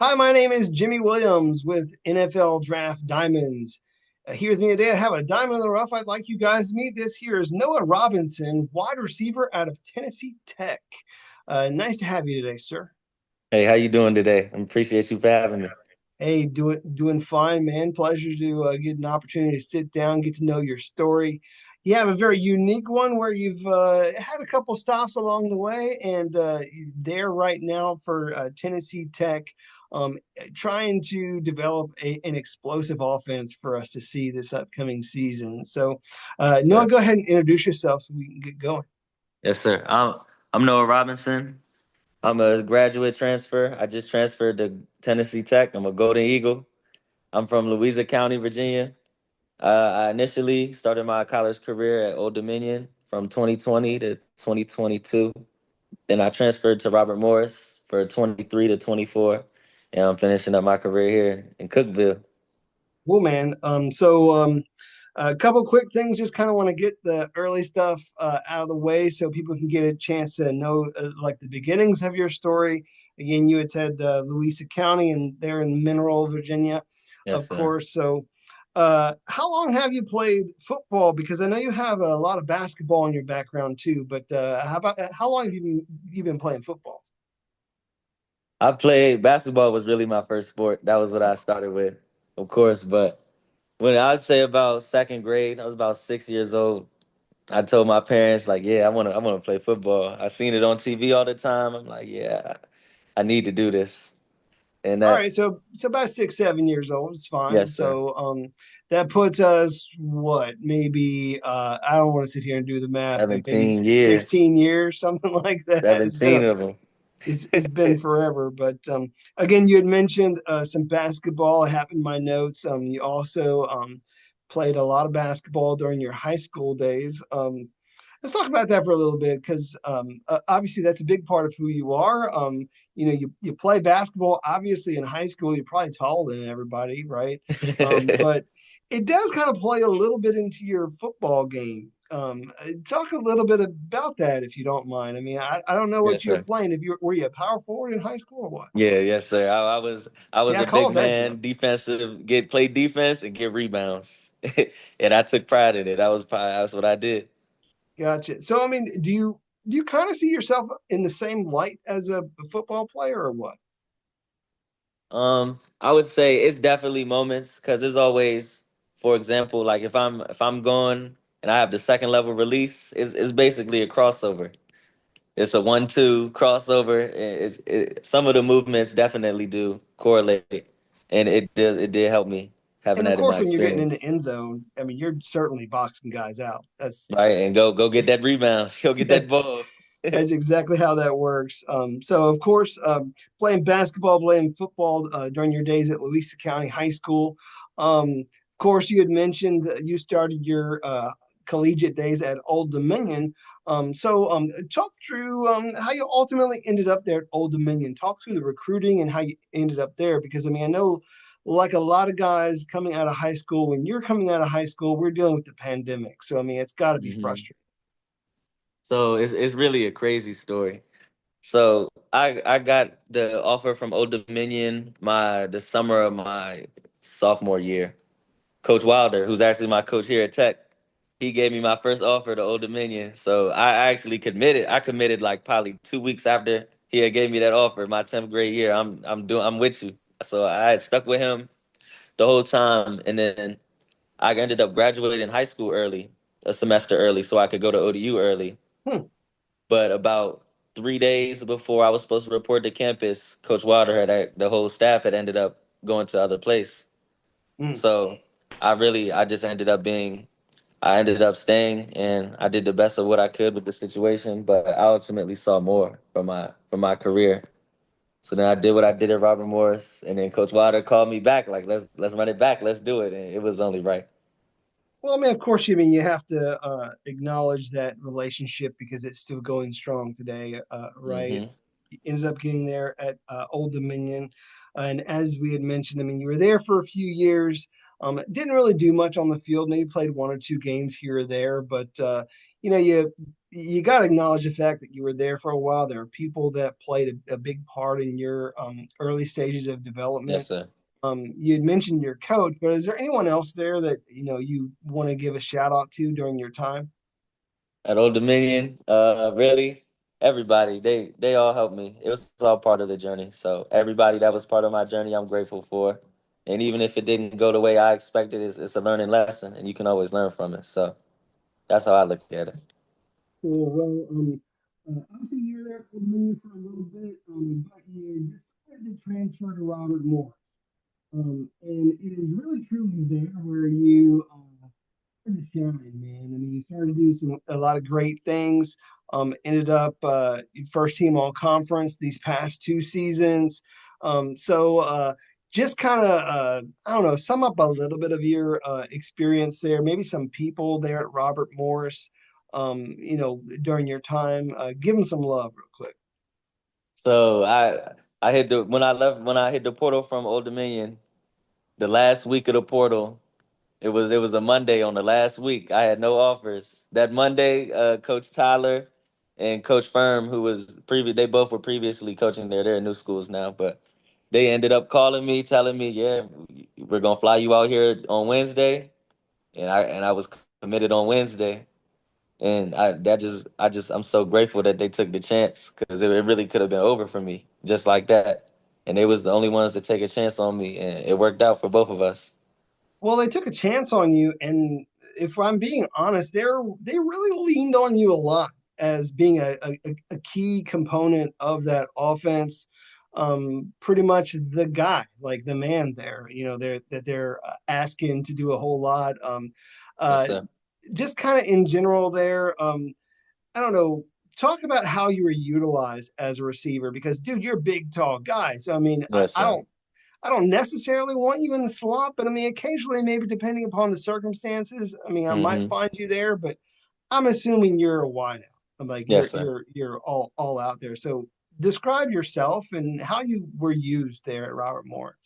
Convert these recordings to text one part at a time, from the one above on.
Hi, my name is Jimmy Williams with NFL Draft Diamonds. Here's me today. I have a diamond in the rough. I'd like you guys to meet. This here is Noah Robinson, wide receiver out of Tennessee Tech. Nice to have you today, sir. Hey, how you doing today? I appreciate you for having me. Hey, doing fine, man. Pleasure to get an opportunity to sit down, get to know your story. You have a very unique one where you've had a couple stops along the way, and there right now for Tennessee Tech, trying to develop an explosive offense for us to see this upcoming season. So, Yes, Noah, sir. go ahead and introduce yourself so we can get going. Yes, sir. I'm Noah Robinson. I'm a graduate transfer. I just transferred to Tennessee Tech. I'm a Golden Eagle. I'm from Louisa County, Virginia. I initially started my college career at Old Dominion from 2020 to 2022. Then I transferred to Robert Morris for 23 to 24, and I'm finishing up my career here in Cookville. Cool, man. So a couple quick things. Just kind of want to get the early stuff out of the way so people can get a chance to know like the beginnings of your story. Again, you had said Louisa County, and they're in Mineral, Virginia, Yes, of sir. course. So, how long have you played football? Because I know you have a lot of basketball in your background too. But how long have you been playing football? I played basketball was really my first sport. That was what I started with, of course. But when I'd say about second grade, I was about 6 years old. I told my parents like, yeah, I wanna play football. I seen it on TV all the time. I'm like, yeah, I need to do this. And All that, right, so about 6, 7 years old, it's fine. yes, sir. So that puts us what, maybe I don't want to sit here and do the math, like maybe 17 years, 16 years, something like that. It's been 17 of them. it's been forever. But again, you had mentioned some basketball. I have in my notes. You also played a lot of basketball during your high school days. Let's talk about that for a little bit because obviously that's a big part of who you are. You play basketball. Obviously, in high school, you're probably taller than everybody, right? But it does kind of play a little bit into your football game. Talk a little bit about that if you don't mind. I mean, I don't know what Yes, you were sir. playing. If you were you a power forward in high school or what? Yeah, yes, sir. I See, was I a big called that joke. man, defensive, play defense and get rebounds. And I took pride in it. That's what I did. Gotcha. So, I mean, do you kind of see yourself in the same light as a football player or what? I would say it's definitely moments because there's always, for example, like if I'm going and I have the second level release, it's basically a crossover. It's a 1-2 crossover. Some of the movements definitely do correlate, and it did help me having And of that in course, my when you're getting in the experience, end zone, I mean, you're certainly boxing guys out. That's right? And go get that rebound, go get that that's ball. that's exactly how that works. So of course, playing basketball, playing football during your days at Louisa County High School. Of course, you had mentioned that you started your collegiate days at Old Dominion. So talk through how you ultimately ended up there at Old Dominion. Talk through the recruiting and how you ended up there, because I mean, I know like a lot of guys coming out of high school, when you're coming out of high school, we're dealing with the pandemic. So I mean, it's got to be Hmm. frustrating. So it's really a crazy story. So I got the offer from Old Dominion the summer of my sophomore year. Coach Wilder, who's actually my coach here at Tech, he gave me my first offer to Old Dominion. So I actually committed. I committed like probably 2 weeks after he had gave me that offer. My 10th grade year, I'm with you. So I had stuck with him the whole time, and then I ended up graduating high school early, a semester early, so I could go to ODU early. Hmm. But about 3 days before I was supposed to report to campus, Coach Wilder the whole staff had ended up going to other place. Hmm. So I just I ended up staying and I did the best of what I could with the situation, but I ultimately saw more from my career. So then I did what I did at Robert Morris, and then Coach Wilder called me back, like let's run it back, let's do it, and it was only right. Well, I mean, of course, I mean you have to acknowledge that relationship because it's still going strong today, right? Hmm. You ended up getting there at Old Dominion, and as we had mentioned, I mean, you were there for a few years. Didn't really do much on the field. Maybe played one or two games here or there, but you you got to acknowledge the fact that you were there for a while. There are people that played a big part in your early stages of Yes, development. sir. You had mentioned your coach, but is there anyone else there that you want to give a shout out to during your time? At Old Dominion, really, everybody, they all helped me. It was all part of the journey. So everybody that was part of my journey, I'm grateful for. And even if it didn't go the way I expected, it's a learning lesson, and you can always learn from it. So that's how I look at it. Cool. Well, obviously you're there for me for a little bit, but you decided to transfer to Robert Moore. And it is really truly there where you started to shine, man. I mean, you started to do a lot of great things. Ended up first team all conference these past two seasons. Just kind of I don't know, sum up a little bit of your experience there. Maybe some people there at Robert Morris. During your time, give them some love real quick. So I hit the when I hit the portal from Old Dominion, the last week of the portal. It was a Monday on the last week. I had no offers. That Monday, Coach Tyler and Coach Firm, who was previous, they both were previously coaching there. They're in new schools now, but they ended up calling me, telling me, "Yeah, we're gonna fly you out here on Wednesday," and I was committed on Wednesday, and I'm so grateful that they took the chance because it really could have been over for me just like that, and they was the only ones to take a chance on me, and it worked out for both of us. Well, they took a chance on you, and if I'm being honest, they really leaned on you a lot as being a key component of that offense. Pretty much the guy, like the man there, they're asking to do a whole lot. Yes, Uh, sir. just kind of in general there. I don't know. Talk about how you were utilized as a receiver because, dude, you're a big, tall guy. So, I mean, Yes, sir. I don't necessarily want you in the slot, but I mean, occasionally, maybe depending upon the circumstances, I mean, I might Mm-hmm. find you there, but I'm assuming you're a wideout. I'm like Yes, sir. you're all out there. So describe yourself and how you were used there at Robert Moore.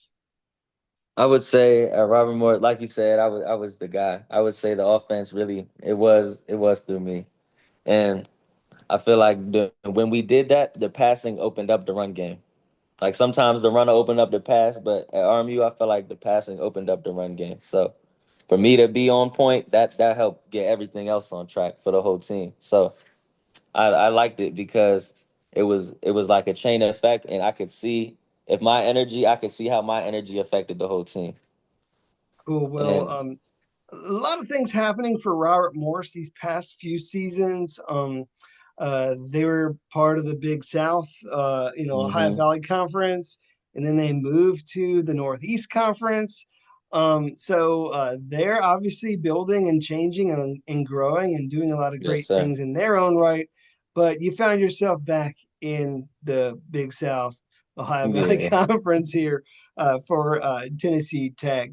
I would say Robert Moore, like you said, I was the guy. I would say the offense really it was through me, and I feel like when we did that, the passing opened up the run game. Like sometimes the runner opened up the pass, but at RMU, I feel like the passing opened up the run game. So for me to be on point, that helped get everything else on track for the whole team. So I liked it because it was like a chain effect, and I could see if my energy, I could see how my energy affected the whole team. Cool. Well, And a lot of things happening for Robert Morris these past few seasons. They were part of the Big South, Ohio hmm Valley Conference, and then they moved to the Northeast Conference. They're obviously building and changing and growing and doing a lot of yes, great sir. things in their own right. But you found yourself back in the Big South, Ohio Valley Yeah, Conference here for Tennessee Tech.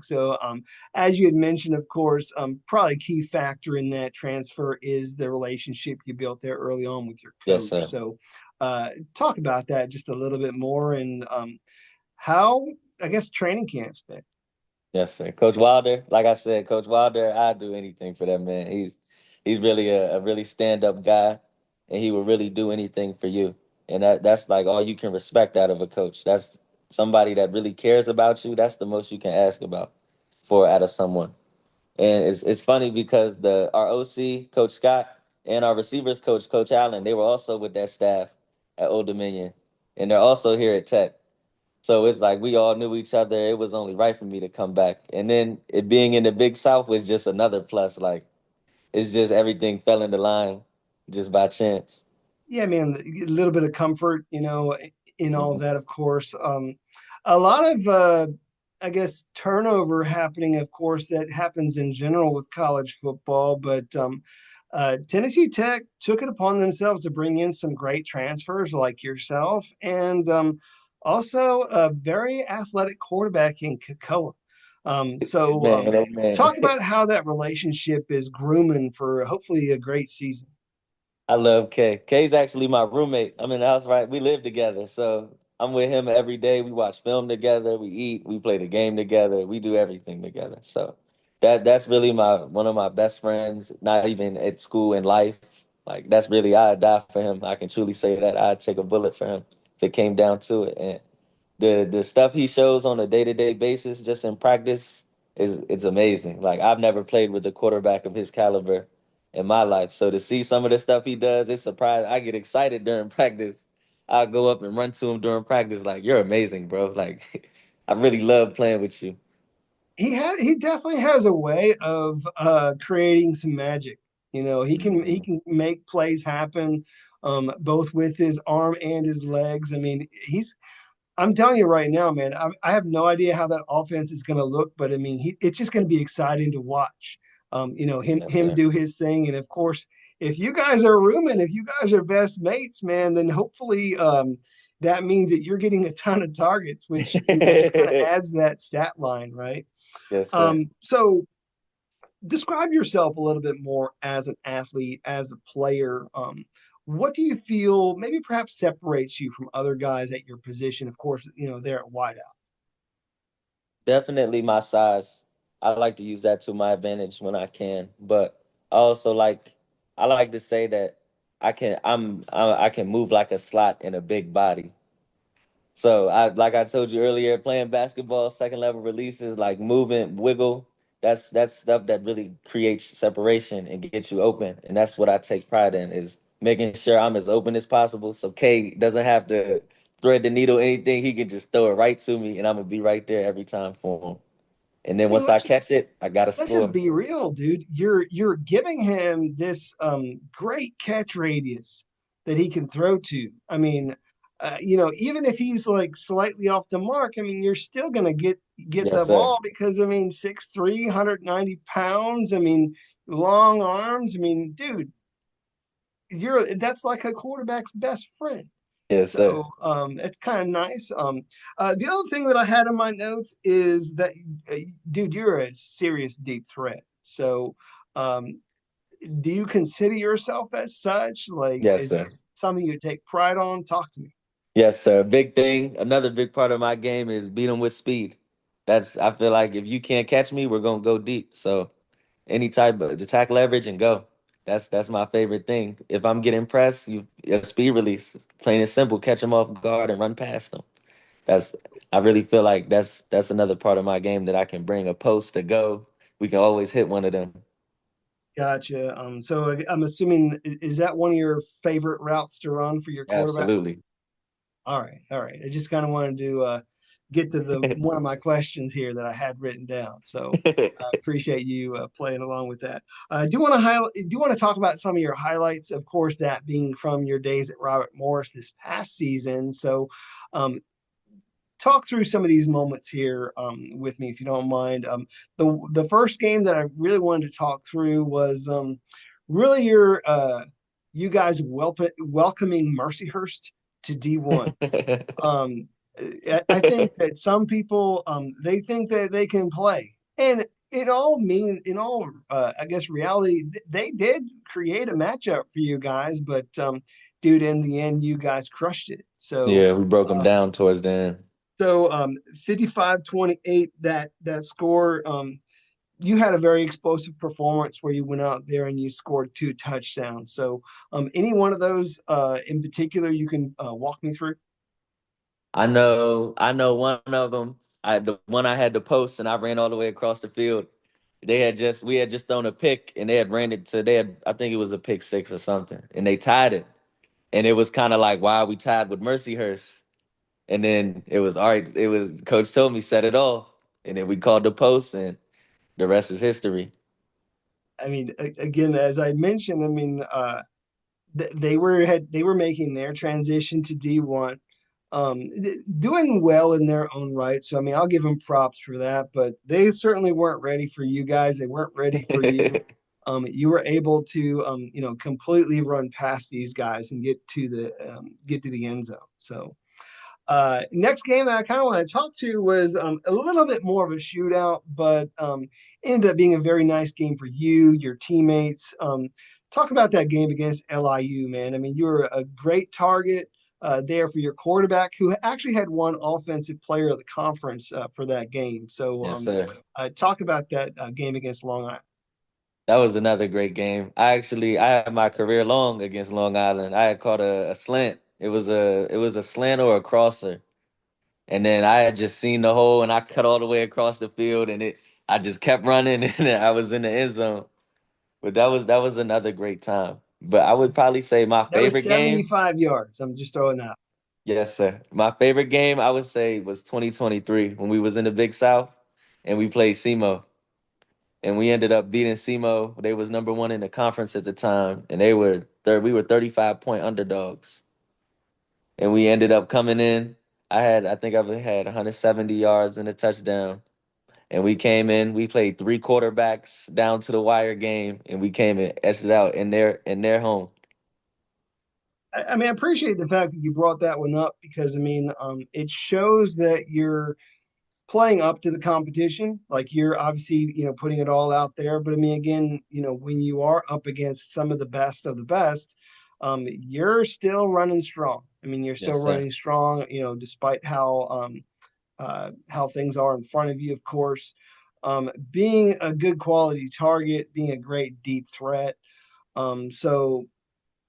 As you had mentioned, of course, probably a key factor in that transfer is the relationship you built there early on with your yes, coach. sir. Talk about that just a little bit more and how, I guess, training camp's been. Yes, sir. Coach Wilder, like I said, Coach Wilder, I'd do anything for that man. He's really a really stand up guy, and he will really do anything for you. And that's like all you can respect out of a coach. That's somebody that really cares about you. That's the most you can ask about for out of someone. And it's funny because the our OC, Coach Scott, and our receivers coach, Coach Allen, they were also with that staff at Old Dominion, and they're also here at Tech. So it's like we all knew each other. It was only right for me to come back. And then it being in the Big South was just another plus. Like it's just everything fell into line just by chance. Yeah, man, a little bit of comfort, in all of Mhm. that, of course. A lot of, I guess, turnover happening, of course, that happens in general with college football. But Tennessee Tech took it upon themselves to bring in some great transfers like yourself and also a very athletic quarterback in Kakoa. Man, oh man. Talk about how that relationship is grooming for hopefully a great season. I love Kay. Kay's actually my roommate. I'm in the house, right? We live together. So I'm with him every day. We watch film together, we eat, we play the game together, we do everything together. So that's really my one of my best friends, not even at school in life. Like that's really I'd die for him. I can truly say that I'd take a bullet for him if it came down to it. And the stuff he shows on a day-to-day basis just in practice is it's amazing. Like I've never played with a quarterback of his caliber in my life. So to see some of the stuff he does, it's surprising. I get excited during practice. I go up and run to him during practice like, "You're amazing, bro." Like I really love playing with you. He definitely has a way of creating some magic. You know, he Mhm. can make plays happen both with his arm and his legs. I mean, he's I'm telling you right now, man, I have no idea how that offense is going to look, but I mean, it's just going to be exciting to watch. You know, Yes, him sir. do his thing, and of course, if you guys are rooming, if you guys are best mates, man, then hopefully that means that you're getting a ton of targets, which you know just kind of adds that stat line, right? Yes, sir. So describe yourself a little bit more as an athlete, as a player. What do you feel maybe perhaps separates you from other guys at your position? Of course, you know, they're at wideout. Definitely my size. I like to use that to my advantage when I can, but I also I like to say that I can move like a slot in a big body. So I like I told you earlier, playing basketball, second level releases like movement, wiggle. That's stuff that really creates separation and gets you open, and that's what I take pride in is making sure I'm as open as possible. So K doesn't have to thread the needle, anything. He can just throw it right to me, and I'm gonna be right there every time for him. And then I mean, once I catch it, I gotta let's just score. be real, dude. You're giving him this great catch radius that he can throw to. I mean, you know, even if he's like slightly off the mark, I mean, you're still gonna get Yes, the sir. ball because I mean, 6'3", 190 pounds. I mean, long arms. I mean, dude, you're that's like a quarterback's best friend. Yes, sir. So it's kind of nice. The other thing that I had in my notes is that, uh, dude, you're a serious deep threat. So um, do you consider yourself as such? Like, Yes, is that sir. something you take pride on? Talk to me. Yes, sir. Big thing. Another big part of my game is beat them with speed. That's I feel like if you can't catch me, we're gonna go deep. So any type of attack leverage and go. That's my favorite thing. If I'm getting pressed, you a speed release, plain and simple, catch them off guard and run past them. That's I really feel like that's another part of my game that I can bring a post to go. We can always hit one of them. Gotcha. So I'm assuming is that one of your favorite routes to run for your quarterback? Absolutely. All right, all right. I just kind of wanted to get to the one of my questions here that I had written down. So I appreciate you playing along with that. Do you want to highlight? Do you want to talk about some of your highlights? Of course, that being from your days at Robert Morris this past season. So, um, talk through some of these moments here with me, if you don't mind. The first game that I really wanted to talk through was really your you guys welcoming Mercyhurst to D1. Um, I think that some people they think that they can play, and in all I guess reality, they did create a matchup for you guys, but dude, in the end, you guys crushed it. So. Yeah, we broke them Uh, down towards the end. so 55-28, that score, you had a very explosive performance where you went out there and you scored two touchdowns. So any one of those in particular you can walk me through? I know one of them. The one I had to post, and I ran all the way across the field. We had just thrown a pick, and they had ran it to, they had, I think it was a pick six or something, and they tied it. And it was kind of like, why we tied with Mercyhurst? And then it was, all right, it was, coach told me, set it off. And then we called the post, and the rest is history. I mean, again, as I mentioned, I mean, they were making their transition to D1, doing well in their own right. So I mean, I'll give them props for that. But they certainly weren't ready for you guys. They weren't ready for you. You were able to you know completely run past these guys and get to the end zone. So next game that I kind of want to talk to was a little bit more of a shootout, but ended up being a very nice game for you, your teammates. Talk about that game against LIU, man. I mean, you were a great target there for your quarterback, who actually had one offensive player of the conference for that game. So Yes, sir. talk about that game against Long Island. That was another great game. I had my career long against Long Island. I had caught a slant. It was a slant or a crosser. And then I had just seen the hole and I cut all the way across the field and it I just kept running and I was in the end zone. But that was another great time. But I would probably say my That was favorite game, 75 yards. I'm just throwing that. yes, sir. My favorite game I would say was 2023 when we was in the Big South and we played SEMO. And we ended up beating SEMO. They was number one in the conference at the time, and they were third. We were 35-point underdogs, and we ended up coming in. I think I had 170 yards and a touchdown, and we came in. We played three quarterbacks down to the wire game, and we came and etched it out in their home. I mean, I appreciate the fact that you brought that one up because I mean, it shows that you're playing up to the competition. Like you're obviously, putting it all out there. But I mean, again, when you are up against some of the best, you're still running strong. I mean, you're still Yes, sir. running strong, despite how things are in front of you, of course. Being a good quality target, being a great deep threat. So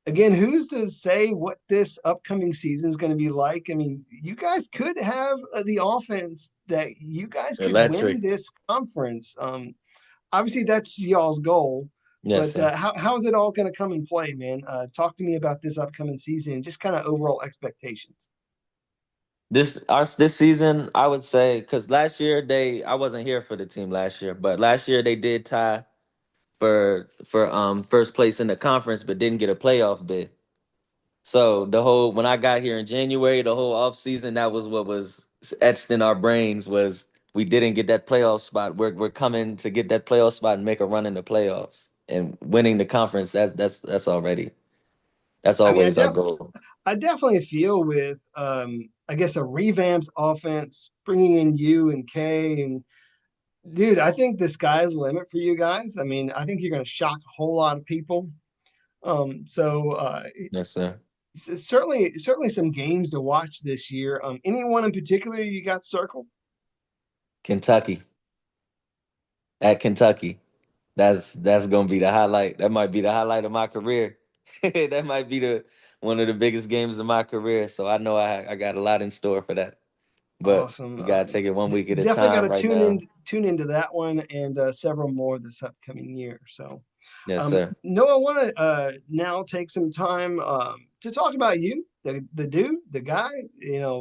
again, who's to say what this upcoming season is going to be like? I mean, you guys could have the offense that you guys could win Electric. this conference. Obviously, that's y'all's goal. Yes, But sir. how is it all going to come in play, man? Talk to me about this upcoming season and just kind of overall expectations. This season, I would say, because last year I wasn't here for the team last year, but last year they did tie for first place in the conference, but didn't get a playoff bid. So when I got here in January, the whole off season, that was what was etched in our brains was we didn't get that playoff spot. We're coming to get that playoff spot and make a run in the playoffs and winning the conference. That's I mean, always our goal. I definitely feel with I guess a revamped offense, bringing in you and Kay and dude, I think the sky's the limit for you guys. I mean, I think you're going to shock a whole lot of people. So Yes, sir. certainly some games to watch this year. Anyone in particular you got circled? Kentucky at Kentucky. That's gonna be the highlight. That might be the highlight of my career. That might be the one of the biggest games of my career. So I know I got a lot in store for that. But Awesome. we gotta take it one week at a Definitely got time to right now. tune into that one and several more this upcoming year. So, Yes, sir. Noah, I want to now take some time to talk about you, the dude, the guy,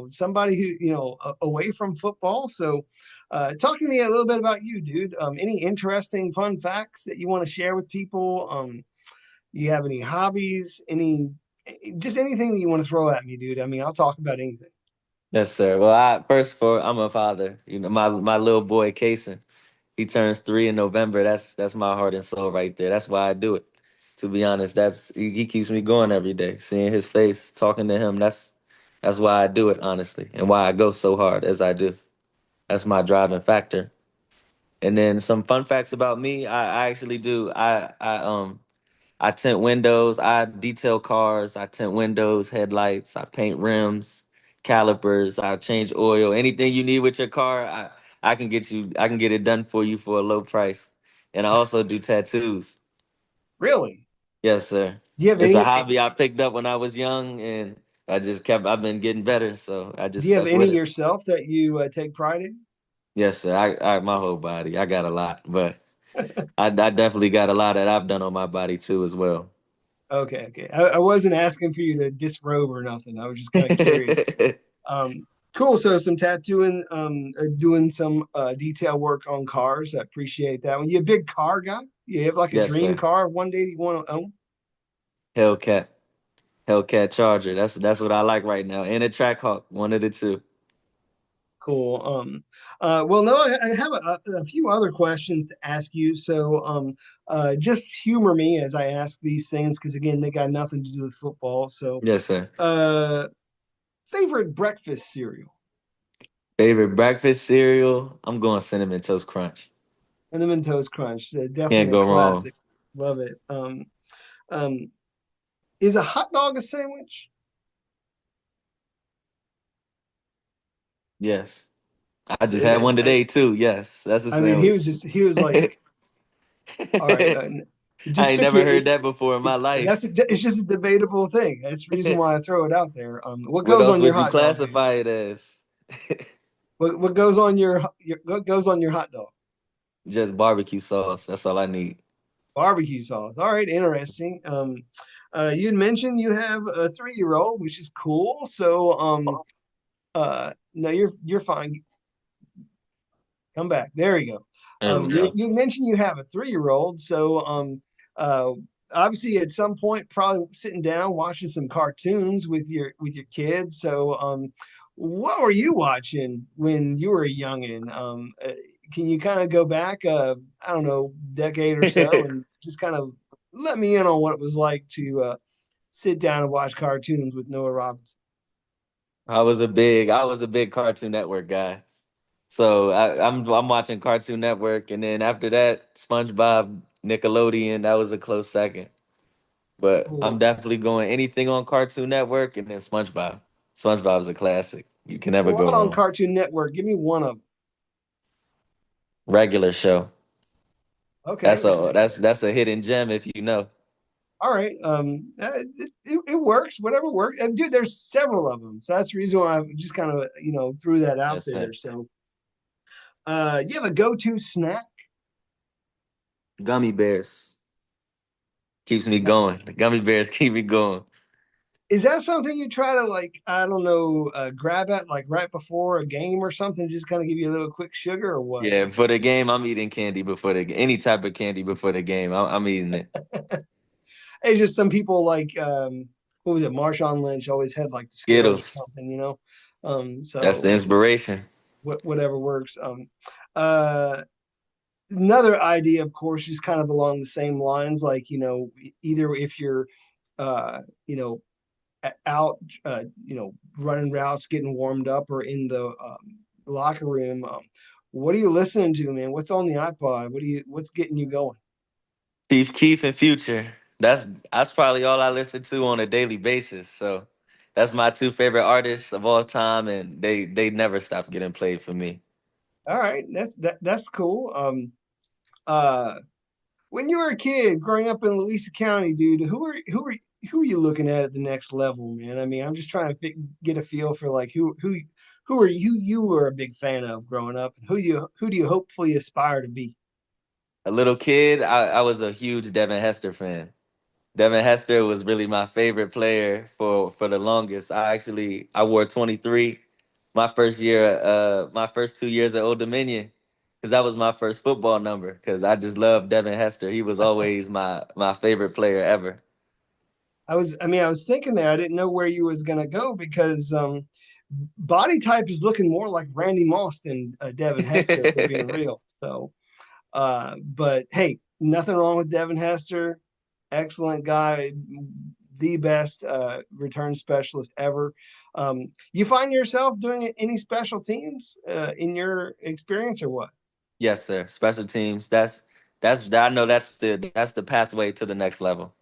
somebody who away from football. So, talk to me a little bit about you, dude. Any interesting, fun facts that you want to share with people? You have any hobbies? Just anything that you want to throw at me, dude. I mean, I'll talk about anything. Yes, sir. Well, I'm a father. My little boy Kason, he turns 3 in November. That's my heart and soul right there. That's why I do it. To be honest, he keeps me going every day. Seeing his face, talking to him, that's why I do it, honestly, and why I go so hard as I do. That's my driving factor. And then some fun facts about me. I actually do. I tint windows, I detail cars, I tint windows, headlights, I paint rims, calipers, I change oil. Anything you need with your car, I can get it done for you for a low price. And I also do tattoos. Really? Yes, sir. Do you have It's a any? hobby I picked up when I was young and I've been getting better, so I Do just you have stuck any with it. yourself that you take pride in? Yes, sir. My whole body. I got a lot, but I definitely got a lot that I've done on my body too as well. Okay, okay. I wasn't asking for you to disrobe or nothing. I was just kind of curious. Cool. So some tattooing, doing some detail work on cars. I appreciate that one. You a big car guy? You have like a Yes, dream sir. car one day you want to own? Hellcat. Hellcat Charger. That's what I like right now. And a Trackhawk. One of the two. Cool. Well, no, I have a few other questions to ask you. So, just humor me as I ask these things because again, they got nothing to do with football. So, Yes, sir. uh, favorite breakfast cereal? Favorite breakfast cereal? I'm going Cinnamon Toast Crunch. Cinnamon Toast Crunch, Can't definitely a go wrong. classic. Love it. Um, is a hot dog a sandwich? Yes. I So, just had one today too. Yes. That's a I mean, he was sandwich. just he was like All right. It I just ain't took never you. heard that before in my That's life. it's just a debatable thing. That's the reason why I throw it out there. What What goes else on your would you hot dog, dude? classify it as? What goes on your what goes on your hot dog? Just barbecue sauce. That's all I need. Barbecue sauce. All right, interesting. You'd mentioned you have a 3-year-old, which is cool. So, no, you're fine. Come back. There you go. There we go. You mentioned you have a 3-year-old, so uh, obviously at some point probably sitting down watching some cartoons with your kids. So, what were you watching when you were a youngin? Can you kind of go back, I don't know, decade or so, and just kind of let me in on what it was like to sit down and watch cartoons with Noah Robbins? I was a big Cartoon Network guy. So I'm watching Cartoon Network, and then after that, SpongeBob, Nickelodeon. That was a close second. But I'm Cool. definitely going anything on Cartoon Network, and then SpongeBob. SpongeBob is a classic. You can never What go on wrong. Cartoon Network? Give me one of them. Regular show. Okay. That's a hidden gem if you know. All right. It works. Whatever works. And dude, there's several of them, so that's the reason why I just kind of threw that out Yes, sir. there. So, you have a go-to snack? Gummy bears keeps me going. The gummy bears keep me going. Is that something you try to like? I don't know, grab at like right before a game or something, just kind of give you a little quick sugar or what? Yeah, for the game, I'm eating candy before the any type of candy before the game. I'm eating it. It's just some people like what was it? Marshawn Lynch always had like the Skittles or Skittles. something. That's the So inspiration. whatever works. Uh, Another idea, of course, is kind of along the same lines, like either if you're uh you know out running routes, getting warmed up, or in the locker room, what are you listening to, man? What's on the iPod? What's getting you going? Keith and Future. That's probably all I listen to on a daily basis. So that's my two favorite artists of all time, and they never stop getting played for me. All right, that's cool. Uh when you were a kid growing up in Louisa County, dude, who are you looking at the next level, man? I mean, I'm just trying to get a feel for like who are you were a big fan of growing up, and who do you hopefully aspire to be? A little kid, I was a huge Devin Hester fan. Devin Hester was really my favorite player for the longest. I wore 23 my first 2 years at Old Dominion, because that was my first football number. Because I just loved Devin Hester. He was always my favorite player ever. I was thinking there. I didn't know where you was gonna go because body type is looking more like Randy Moss than Devin Hester, if we're being real. So, but hey, nothing wrong with Devin Hester. Excellent guy, the best return specialist ever. You find yourself doing any special teams in your experience or what? Yes, sir. Special teams. I know that's the pathway to the next level.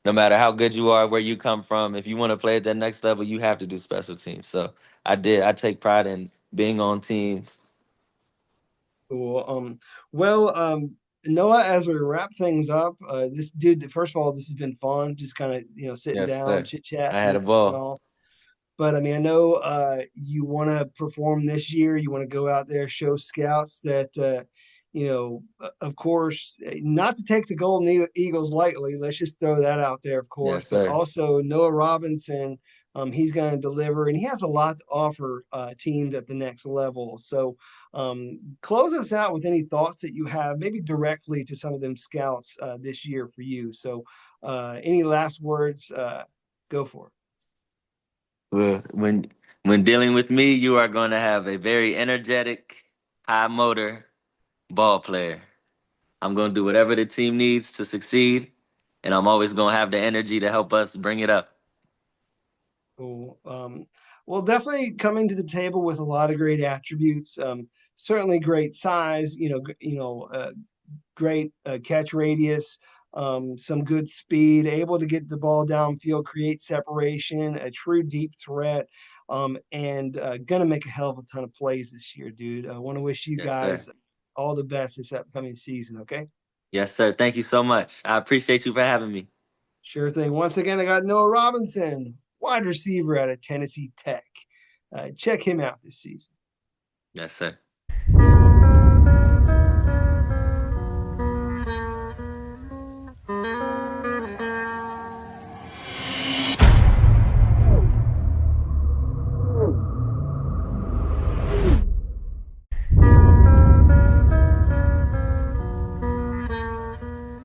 No matter how good you are, where you come from, if you want to play at that next level, you have to do special teams. So I take pride in being on teams. Cool. Noah, as we wrap things up, this dude, first of all, this has been fun. Just kind of, sitting Yes, down, sir. chit I had chatting a and ball. all. But I mean, I know you want to perform this year. You want to go out there, show scouts that, of course, not to take the Golden Eagles lightly. Let's just throw that out there, of course. Yes, But sir. also Noah Robinson, he's going to deliver, and he has a lot to offer teams at the next level. So, close us out with any thoughts that you have, maybe directly to some of them scouts this year for you. So, any last words? Go for it. Well, when dealing with me, you are going to have a very energetic, high motor ball player. I'm going to do whatever the team needs to succeed, and I'm always going to have the energy to help us bring it up. Cool. Well, definitely coming to the table with a lot of great attributes. Certainly great size. Great catch radius. Some good speed. Able to get the ball downfield, create separation. A true deep threat. And gonna make a hell of a ton of plays this year, dude. I want to wish you Yes, sir. guys all the best this upcoming season. Okay. Yes, sir. Thank you so much. I appreciate you for having me. Sure thing. Once again, I got Noah Robinson, wide receiver out of Tennessee Tech. Check him out this season. Yes, sir.